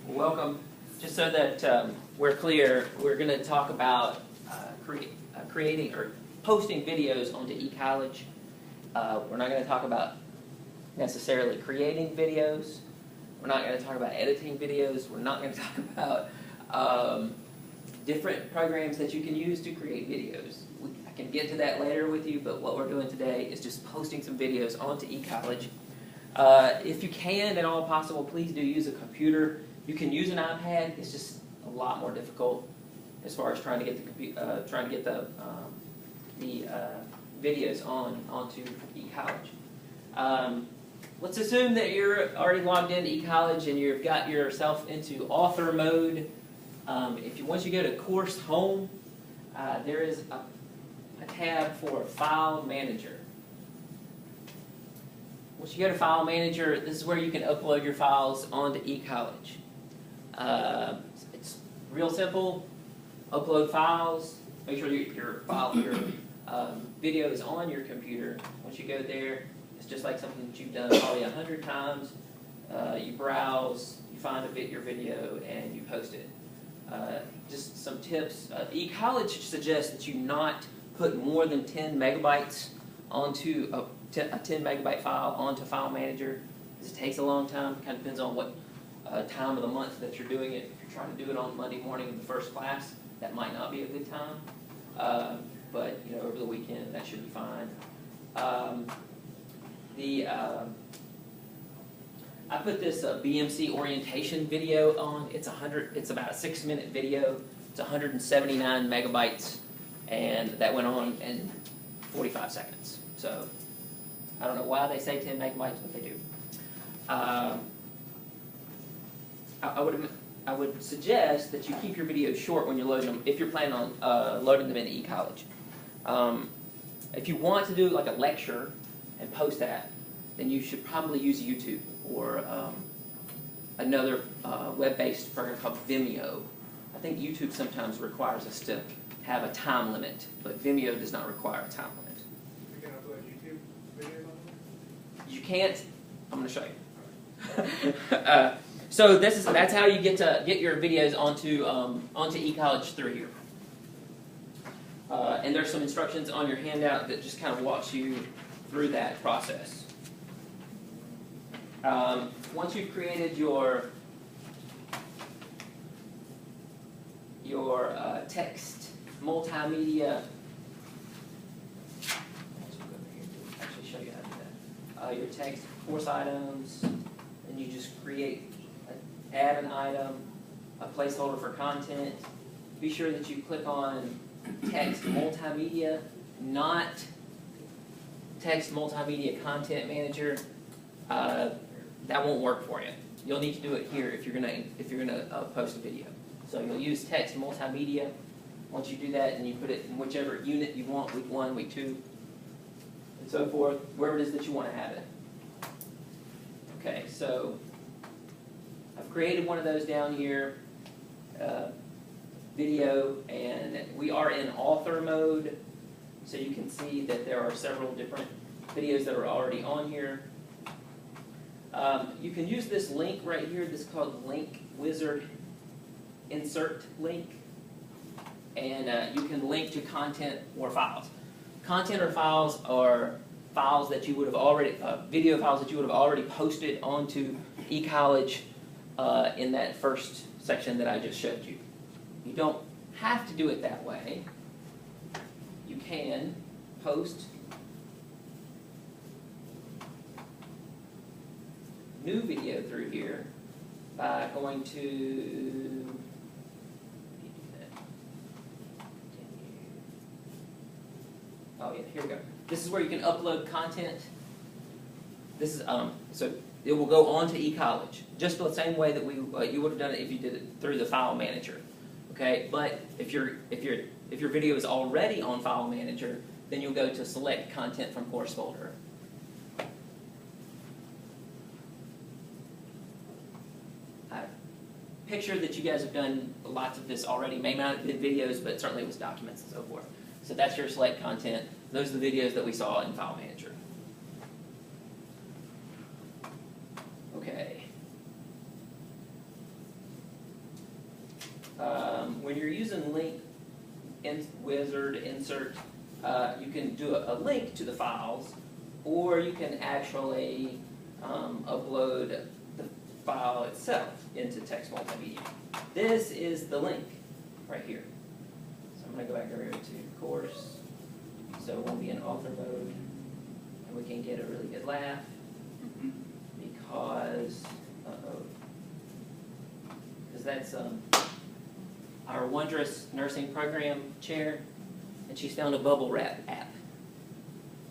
Welcome. Just so that we're clear, we're going to talk about creating or posting videos onto Ecollege. We're not going to talk about necessarily creating videos. We're not going to talk about editing videos. We're not going to talk about different programs that you can use to create videos. I can get to that later with you, but what we're doing today is just posting some videos onto Ecollege. If you can, at all possible, please do use a computer. You can use an iPad. It's just a lot more difficult as far as trying to get the videos onto Ecollege. Let's assume that you're already logged into Ecollege and you've got yourself into author mode. Once you go to Course Home, there is a tab for File Manager. Once you go to File Manager, this is where you can upload your files onto Ecollege. It's real simple. Upload files. Make sure your video is on your computer. Once you go there, it's just like something that you've done probably 100 times. You browse, you find your video, and you post it. Just some tips. Ecollege suggests that you not put more than 10 megabytes onto a 10 megabyte file onto File Manager. It takes a long time. It kind of depends on what time of the month that you're doing it. If you're trying to do it on Monday morning in the first class, that might not be a good time. But over the weekend, that should be fine. I put this BMC orientation video on. It's about a 6-minute video. It's 179 megabytes, and that went on in 45 seconds. So I don't know why they say 10 megabytes, but they do. I would suggest that you keep your videos short when you're loading them, if you're planning on loading them into Ecollege. If you want to do like a lecture and post that, then you should probably use YouTube or another web-based program called Vimeo. I think YouTube sometimes requires us to have a time limit, but Vimeo does not require a time limit. You can upload YouTube videos on there? You can't. I'm going to show you. So that's how you get your videos onto Ecollege through here. And there's some instructions on your handout that just kind of walks you through that process. Once you've created your text multimedia, actually show you how to do that. Your text course items, and you just add an item, a placeholder for content. Be sure that you click on text multimedia, not text multimedia content manager. That won't work for you. You'll need to do it here if you're gonna post a video. So you'll use text multimedia. Once you do that, and you put it in whichever unit you want, week 1, week 2, and so forth, wherever it is that you want to have it. Okay, so I've created one of those down here, video, and we are in author mode, so you can see that there are several different videos that are already on here. You can use this link right here. This is called Link Wizard Insert Link, and you can link to content or files. Content or files are files that you would have already, video files that you would have already posted onto Ecollege in that first section that I just showed you. You don't have to do it that way. You can post new video through here by going to here we go. This is where you can upload content. This is so it will go on to Ecollege just the same way that you would have done it if you did it through the File Manager. Okay, but if your video is already on File Manager, then you'll go to Select Content from Course Folder. Picture that you guys have done lots of this already. May not have been videos, but certainly it was documents and so forth. So that's your select content. Those are the videos that we saw in File Manager. Okay. when you're using link wizard insert, you can do a link to the files, or you can actually upload the file itself into text multimedia. This is the link right here. So I'm going to go back over to course, so we'll be in author mode, and we can get a really good laugh because, because that's our wondrous nursing program chair, and she's found a bubble wrap app.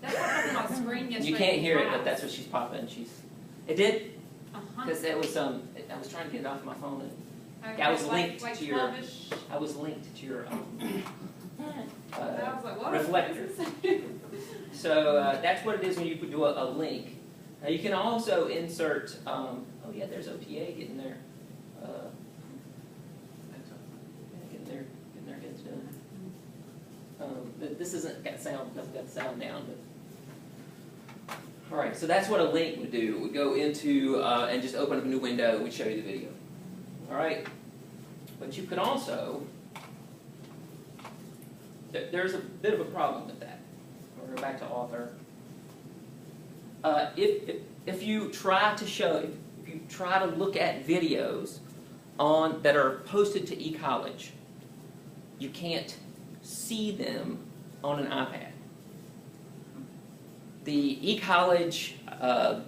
That popped up on my screen yesterday. You can't hear it, but that's what she's popping. It did? Uh-huh. Because that was I was trying to get it off my phone, and Okay, I was linked like to your 12-ish. I was linked to your And I was like, what? reflector. So that's what it is when you do a link. Now you can also insert. Oh yeah, there's OTA getting there. Getting their heads done. This isn't got sound. Doesn't got sound down, but. All right, so that's what a link would do. It would go into and just open up a new window. It would show you the video. All right, but you can also. There's a bit of a problem with that. We'll go back to author. If you try to show, if you try to look at videos that are posted to Ecollege, you can't see them on an iPad. The Ecollege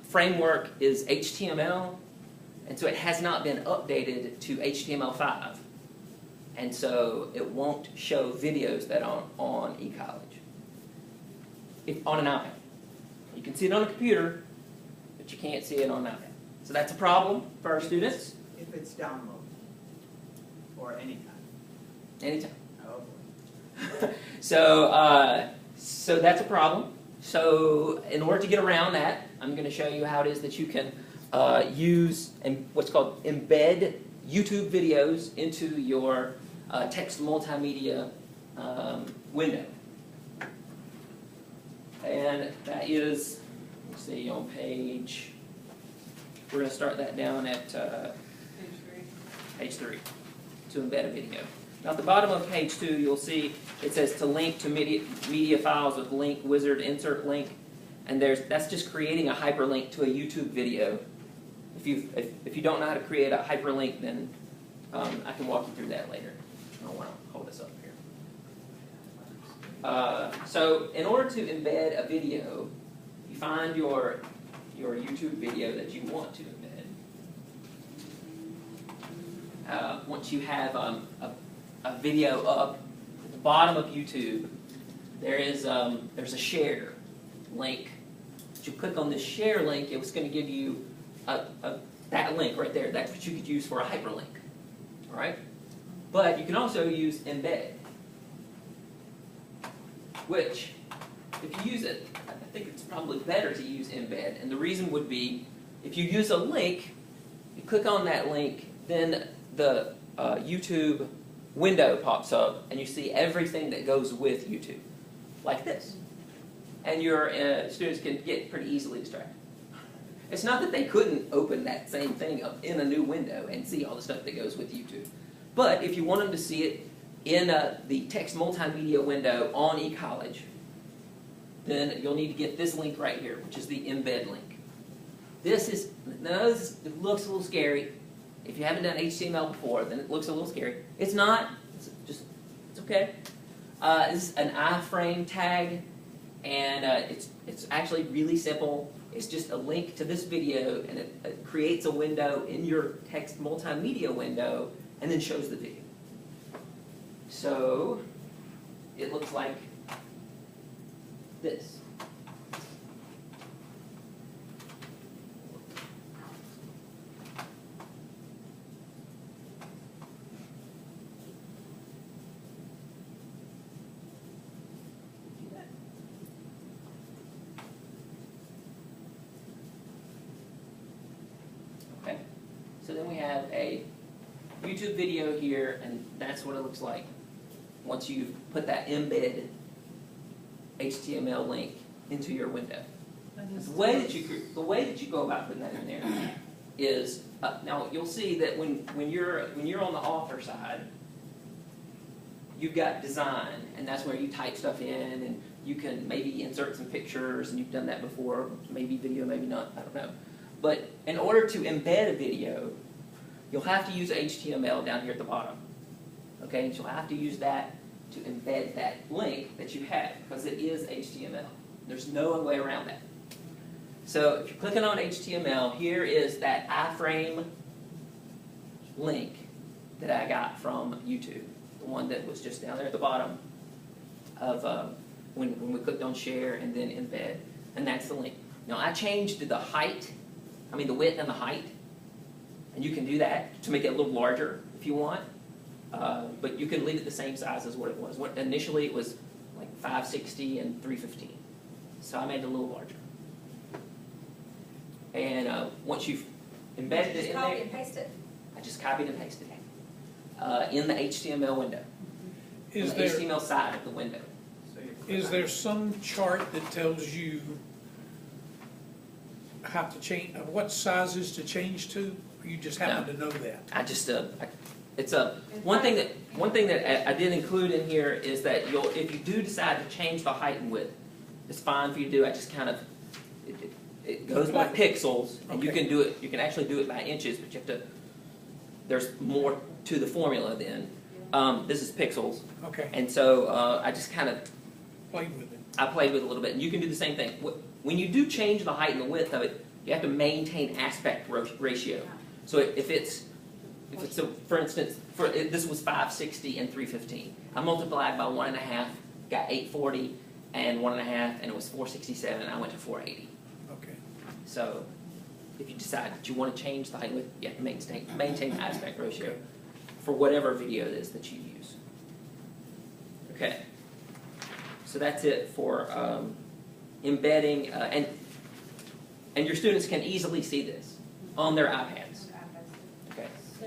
framework is HTML, and so it has not been updated to HTML5. And so it won't show videos that are on Ecollege. On an iPad. You can see it on a computer, but you can't see it on an iPad. So that's a problem for our students. If it's downloaded, or anytime. Anytime. Oh boy. So that's a problem. So in order to get around that, I'm going to show you how it is that you can use what's called embed YouTube videos into your text multimedia window. And that is, let's see, on page, we're going to start that down at page 3, to embed a video. Now at the bottom of page 2, you'll see it says to link to media files with link, wizard, insert link, and that's just creating a hyperlink to a YouTube video. If you don't know how to create a hyperlink, then I can walk you through that later. I don't want to hold this up here. So in order to embed a video, you find your YouTube video that you want to embed. Once you have a video up at the bottom of YouTube, there's a share link. If you click on this share link, it's going to give you that link right there. That's what you could use for a hyperlink. All right? But you can also use embed, which, if you use it, I think it's probably better to use embed. And the reason would be, if you use a link, you click on that link, then the YouTube window pops up, and you see everything that goes with YouTube, like this. And your students can get pretty easily distracted. It's not that they couldn't open that same thing up in a new window and see all the stuff that goes with YouTube. But if you want them to see it in the text multimedia window on Ecollege, then you'll need to get this link right here, which is the embed link. This it looks a little scary. If you haven't done HTML before, then it looks a little scary. It's not. It's okay. This is an iframe tag, and it's actually really simple. It's just a link to this video, and it creates a window in your text multimedia window, and then shows the video. So it looks like this. Okay, so then we have a YouTube video here, and that's what it looks like once you've put that embed HTML link into your window. The way that you go about putting that in there is now you'll see that when you're on the author side, you've got design, and that's where you type stuff in, and you can maybe insert some pictures, and you've done that before, maybe video, maybe not, I don't know. But in order to embed a video, you'll have to use HTML down here at the bottom. Okay, and you'll have to use that to embed that link that you have, because it is HTML. There's no other way around that. So if you're clicking on HTML, here is that iframe link that I got from YouTube, the one that was just down there at the bottom of when we clicked on share and then embed, and that's the link. Now I changed the height, the width and the height, and you can do that to make it a little larger if you want, but you can leave it the same size as what it was. Initially it was like 560 and 315, so I made it a little larger. And once you've embedded it in there, Copy and paste it. I just copied and pasted it in the HTML window, on Is the there, HTML side of the window. So you click is on there it. some chart that tells you how to change, what sizes to change to? Or you just happen to know that? I just one thing that I did include in here is that if you do decide to change the height and width, it's fine for you to do. I just kind of it goes by pixels, and you Okay. can do it. You can actually do it by inches, but you have to. There's more to the formula then. This is pixels, Okay, and so I just kind of played with it. I played with it a little bit, and you can do the same thing. When you do change the height and the width of it, you have to maintain aspect ratio. So if it's for instance, this was 560 and 315. I multiplied by 1.5, got 840 and 1.5, and it was 467, and I went to 480. Okay. So if you decide that you want to change the height and width, you have to maintain aspect ratio for whatever video it is that you use. Okay. So that's it for embedding, and your students can easily see this on their iPads. Okay. So,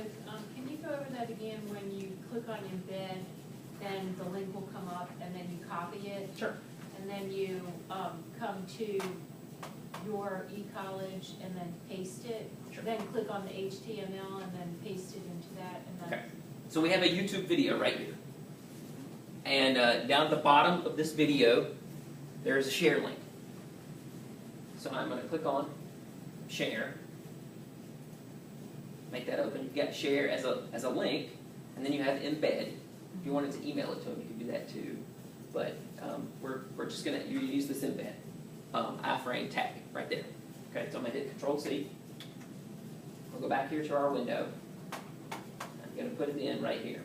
can you go over that again? When you click on embed, then the link will come up, and then you copy it, Sure. and then you come to your Ecollege and then paste it. Sure. Then click on the HTML and then paste it into that, and then. Okay. So we have a YouTube video right here. And down at the bottom of this video, there's a share link. So I'm going to click on share. Make that open. You've got share as a link, and then you have embed. If you wanted to email it to them, you can do that too. But we're just going to use this embed iframe tag right there. Okay, so I'm going to hit Control-C. We'll go back here to our window. I'm going to put it in right here.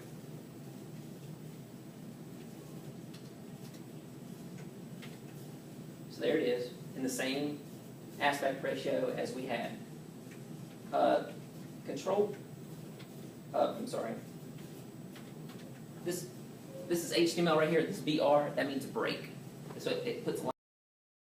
So there it is, in the same aspect ratio as we had. I'm sorry. This is HTML right here, this BR, that means break. So it puts